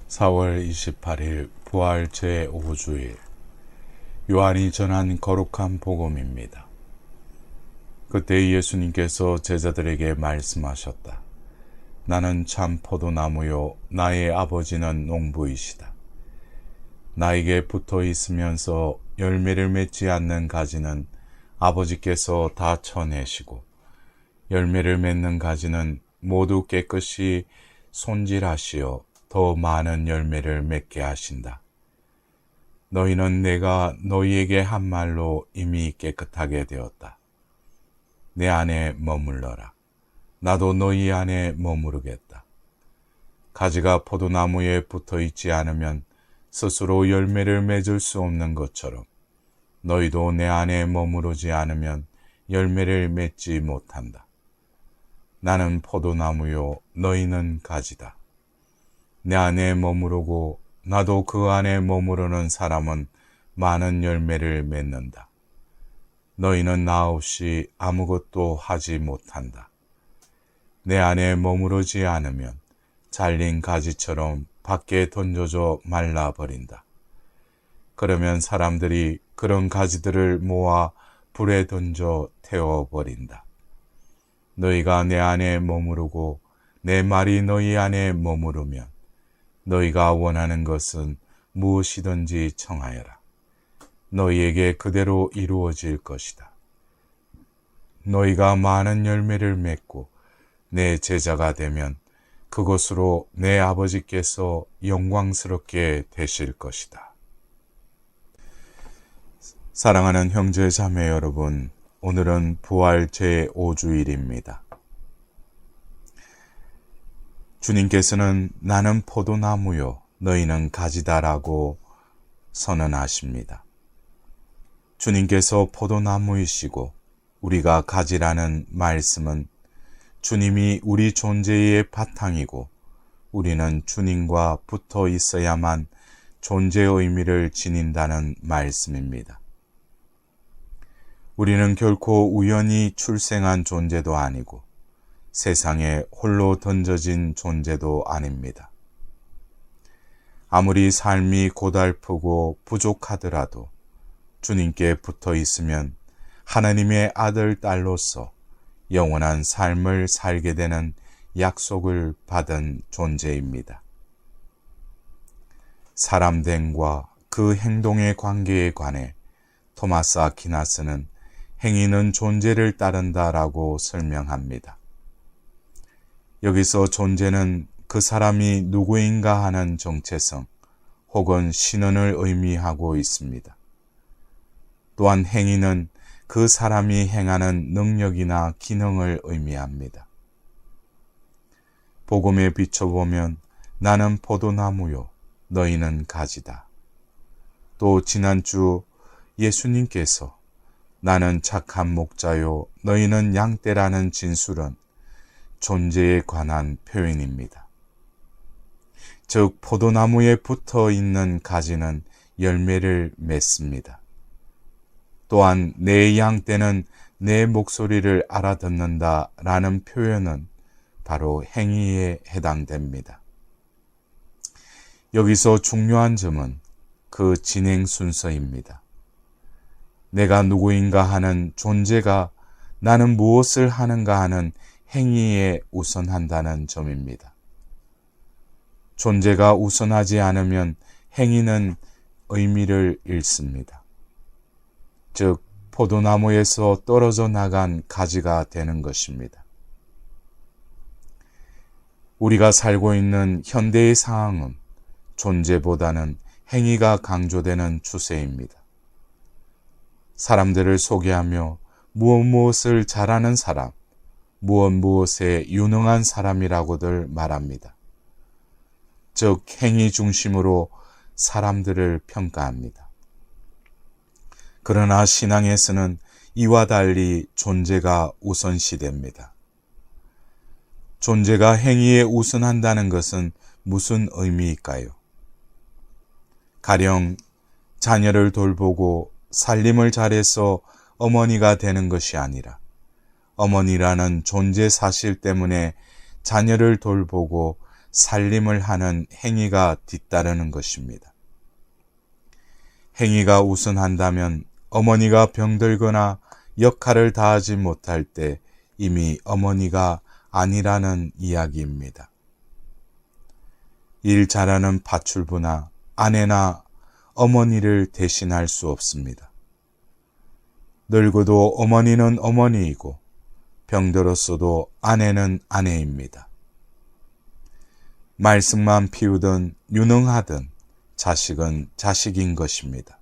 4월 28일 부활 제5주일 요한이 전한 거룩한 복음입니다. 그때 예수님께서 제자들에게 말씀하셨다. 나는 참 포도나무요 나의 아버지는 농부이시다. 나에게 붙어 있으면서 열매를 맺지 않는 가지는 아버지께서 다 쳐내시고 열매를 맺는 가지는 모두 깨끗이 손질하시어 더 많은 열매를 맺게 하신다. 너희는 내가 너희에게 한 말로 이미 깨끗하게 되었다. 내 안에 머물러라. 나도 너희 안에 머무르겠다. 가지가 포도나무에 붙어 있지 않으면 스스로 열매를 맺을 수 없는 것처럼 너희도 내 안에 머무르지 않으면 열매를 맺지 못한다. 나는 포도나무요 너희는 가지다. 내 안에 머무르고 나도 그 안에 머무르는 사람은 많은 열매를 맺는다. 너희는 나 없이 아무것도 하지 못한다. 내 안에 머무르지 않으면 잘린 가지처럼 밖에 던져져 말라버린다. 그러면 사람들이 그런 가지들을 모아 불에 던져 태워버린다. 너희가 내 안에 머무르고 내 말이 너희 안에 머무르면 너희가 원하는 것은 무엇이든지 청하여라. 너희에게 그대로 이루어질 것이다. 너희가 많은 열매를 맺고 내 제자가 되면 그것으로 내 아버지께서 영광스럽게 되실 것이다. 사랑하는 형제 자매 여러분, 오늘은 부활 제5주일입니다. 주님께서는 나는 포도나무요 너희는 가지다라고 선언하십니다. 주님께서 포도나무이시고 우리가 가지라는 말씀은 주님이 우리 존재의 바탕이고 우리는 주님과 붙어 있어야만 존재의 의미를 지닌다는 말씀입니다. 우리는 결코 우연히 출생한 존재도 아니고 세상에 홀로 던져진 존재도 아닙니다. 아무리 삶이 고달프고 부족하더라도 주님께 붙어 있으면 하나님의 아들, 딸로서 영원한 삶을 살게 되는 약속을 받은 존재입니다. 사람됨과 그 행동의 관계에 관해 토마스 아퀴나스는 행위는 존재를 따른다라고 설명합니다. 여기서 존재는 그 사람이 누구인가 하는 정체성 혹은 신원을 의미하고 있습니다. 또한 행위는 그 사람이 행하는 능력이나 기능을 의미합니다. 복음에 비춰보면 나는 포도나무요 너희는 가지다. 또 지난주 예수님께서 나는 착한 목자요 너희는 양떼라는 진술은 존재에 관한 표현입니다. 즉 포도나무에 붙어 있는 가지는 열매를 맺습니다. 또한 내 양떼는 내 목소리를 알아듣는다 라는 표현은 바로 행위에 해당됩니다. 여기서 중요한 점은 그 진행 순서입니다. 내가 누구인가 하는 존재가 나는 무엇을 하는가 하는 행위에 우선한다는 점입니다. 존재가 우선하지 않으면 행위는 의미를 잃습니다. 즉, 포도나무에서 떨어져 나간 가지가 되는 것입니다. 우리가 살고 있는 현대의 상황은 존재보다는 행위가 강조되는 추세입니다. 사람들을 소개하며 무엇을 잘하는 사람, 무엇에 유능한 사람이라고들 말합니다. 즉 행위 중심으로 사람들을 평가합니다. 그러나 신앙에서는 이와 달리 존재가 우선시됩니다. 존재가 행위에 우선한다는 것은 무슨 의미일까요? 가령 자녀를 돌보고 살림을 잘해서 어머니가 되는 것이 아니라 어머니라는 존재 사실 때문에 자녀를 돌보고 살림을 하는 행위가 뒤따르는 것입니다. 행위가 우선한다면 어머니가 병들거나 역할을 다하지 못할 때 이미 어머니가 아니라는 이야기입니다. 일 잘하는 파출부나 아내나 어머니를 대신할 수 없습니다. 늙어도 어머니는 어머니이고 병들었어도 아내는 아내입니다. 말씀만 피우든 유능하든 자식은 자식인 것입니다.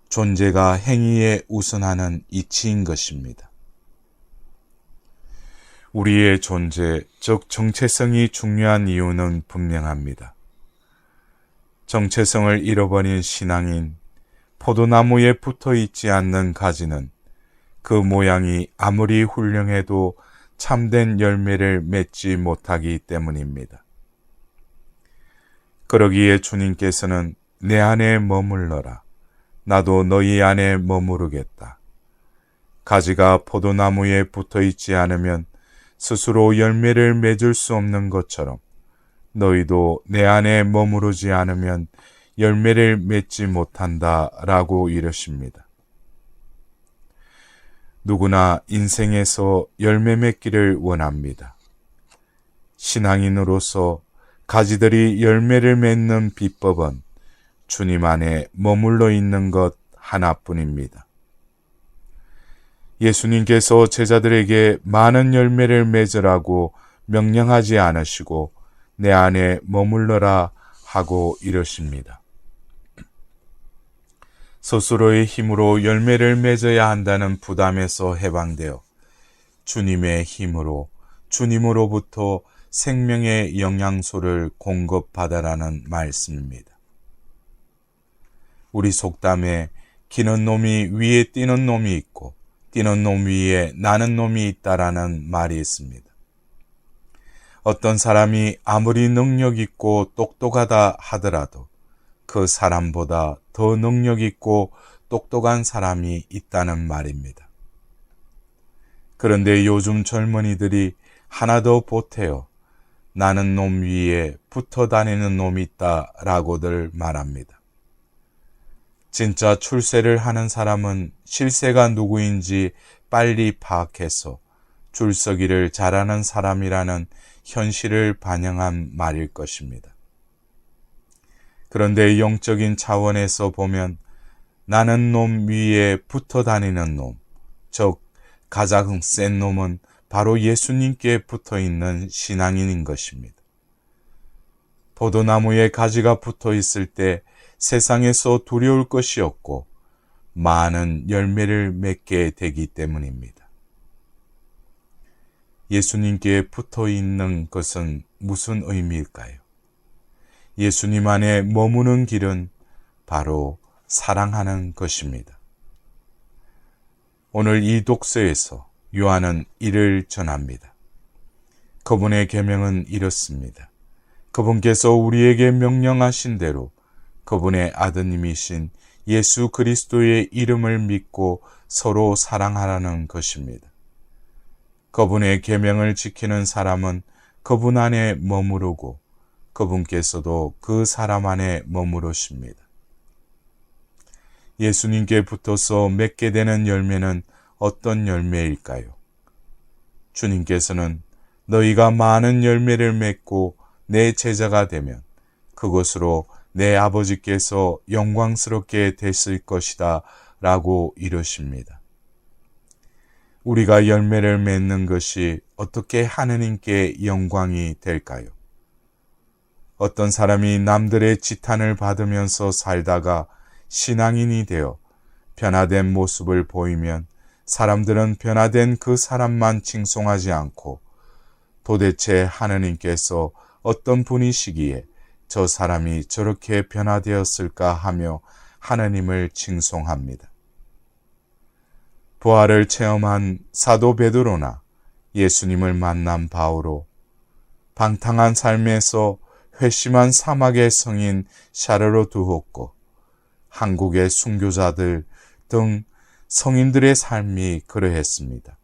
존재가 행위에 우선하는 이치인 것입니다. 우리의 존재, 즉 정체성이 중요한 이유는 분명합니다. 정체성을 잃어버린 신앙인, 포도나무에 붙어 있지 않는 가지는 그 모양이 아무리 훌륭해도 참된 열매를 맺지 못하기 때문입니다. 그러기에 주님께서는 내 안에 머물러라. 나도 너희 안에 머무르겠다. 가지가 포도나무에 붙어 있지 않으면 스스로 열매를 맺을 수 없는 것처럼 너희도 내 안에 머무르지 않으면 열매를 맺지 못한다 라고 이르십니다. 누구나 인생에서 열매 맺기를 원합니다. 신앙인으로서 가지들이 열매를 맺는 비법은 주님 안에 머물러 있는 것 하나뿐입니다. 예수님께서 제자들에게 많은 열매를 맺으라고 명령하지 않으시고 내 안에 머물러라 하고 이러십니다. 스스로의 힘으로 열매를 맺어야 한다는 부담에서 해방되어 주님의 힘으로 주님으로부터 생명의 영양소를 공급받아라는 말씀입니다. 우리 속담에 기는 놈이 위에 뛰는 놈이 있고 뛰는 놈 위에 나는 놈이 있다라는 말이 있습니다. 어떤 사람이 아무리 능력 있고 똑똑하다 하더라도 그 사람보다 더 능력 있고 똑똑한 사람이 있다는 말입니다. 그런데 요즘 젊은이들이 하나 더 보태어 나는 놈 위에 붙어 다니는 놈이 있다라고들 말합니다. 진짜 출세를 하는 사람은 실세가 누구인지 빨리 파악해서 줄서기를 잘하는 사람이라는 현실을 반영한 말일 것입니다. 그런데 영적인 차원에서 보면 나는 놈 위에 붙어 다니는 놈, 즉 가장 센 놈은 바로 예수님께 붙어 있는 신앙인인 것입니다. 포도나무에 가지가 붙어 있을 때 세상에서 두려울 것이 없고 많은 열매를 맺게 되기 때문입니다. 예수님께 붙어 있는 것은 무슨 의미일까요? 예수님 안에 머무는 길은 바로 사랑하는 것입니다. 오늘 이 독서에서 요한은 이를 전합니다. 그분의 계명은 이렇습니다. 그분께서 우리에게 명령하신 대로 그분의 아드님이신 예수 그리스도의 이름을 믿고 서로 사랑하라는 것입니다. 그분의 계명을 지키는 사람은 그분 안에 머무르고 그분께서도 그 사람 안에 머무르십니다. 예수님께 붙어서 맺게 되는 열매는 어떤 열매일까요? 주님께서는 너희가 많은 열매를 맺고 내 제자가 되면 그것으로 내 아버지께서 영광스럽게 되실 것이다 라고 이르십니다. 우리가 열매를 맺는 것이 어떻게 하느님께 영광이 될까요? 어떤 사람이 남들의 지탄을 받으면서 살다가 신앙인이 되어 변화된 모습을 보이면 사람들은 변화된 그 사람만 칭송하지 않고 도대체 하느님께서 어떤 분이시기에 저 사람이 저렇게 변화되었을까 하며 하느님을 칭송합니다. 부활을 체험한 사도 베드로나 예수님을 만난 바오로, 방탕한 삶에서 회심한 사막의 성인 샤르로 두호코, 한국의 순교자들 등 성인들의 삶이 그러했습니다.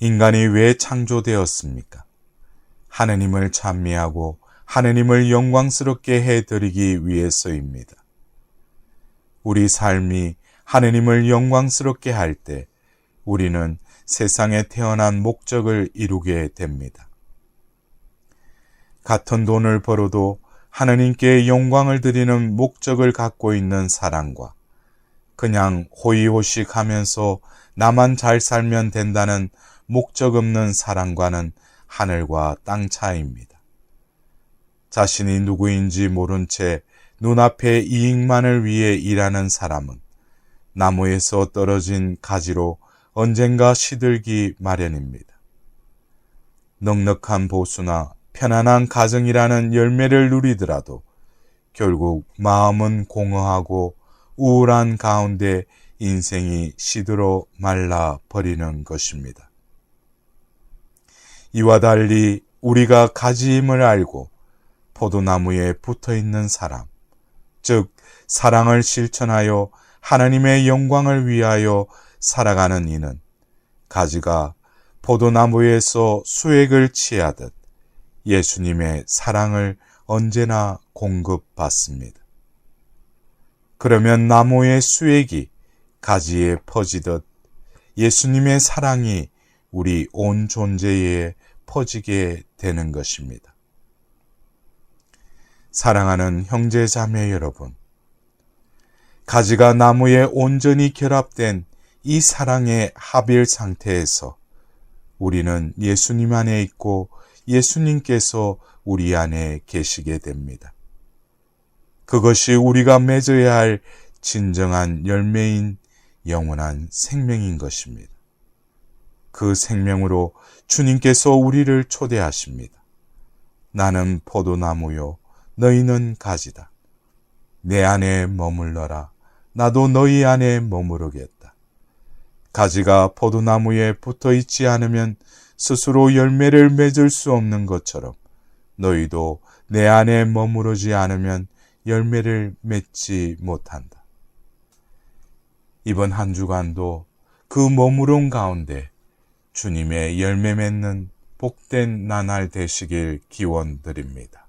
인간이 왜 창조되었습니까? 하느님을 찬미하고 하느님을 영광스럽게 해드리기 위해서입니다. 우리 삶이 하느님을 영광스럽게 할 때 우리는 세상에 태어난 목적을 이루게 됩니다. 같은 돈을 벌어도 하느님께 영광을 드리는 목적을 갖고 있는 사람과 그냥 호의호식 하면서 나만 잘 살면 된다는 목적 없는 사람과는 하늘과 땅 차이입니다. 자신이 누구인지 모른 채 눈앞의 이익만을 위해 일하는 사람은 나무에서 떨어진 가지로 언젠가 시들기 마련입니다. 넉넉한 보수나 편안한 가정이라는 열매를 누리더라도 결국 마음은 공허하고 우울한 가운데 인생이 시들어 말라 버리는 것입니다. 이와 달리 우리가 가지임을 알고 포도나무에 붙어 있는 사람, 즉 사랑을 실천하여 하나님의 영광을 위하여 살아가는 이는 가지가 포도나무에서 수액을 취하듯 예수님의 사랑을 언제나 공급받습니다. 그러면 나무의 수액이 가지에 퍼지듯 예수님의 사랑이 우리 온 존재에 퍼지게 되는 것입니다. 사랑하는 형제 자매 여러분, 가지가 나무에 온전히 결합된 이 사랑의 합일 상태에서 우리는 예수님 안에 있고 예수님께서 우리 안에 계시게 됩니다. 그것이 우리가 맺어야 할 진정한 열매인 영원한 생명인 것입니다. 그 생명으로 주님께서 우리를 초대하십니다. 나는 포도나무요, 너희는 가지다. 내 안에 머물러라. 나도 너희 안에 머무르겠다. 가지가 포도나무에 붙어 있지 않으면 스스로 열매를 맺을 수 없는 것처럼 너희도 내 안에 머무르지 않으면 열매를 맺지 못한다. 이번 한 주간도 그 머무름 가운데 주님의 열매 맺는 복된 나날 되시길 기원드립니다.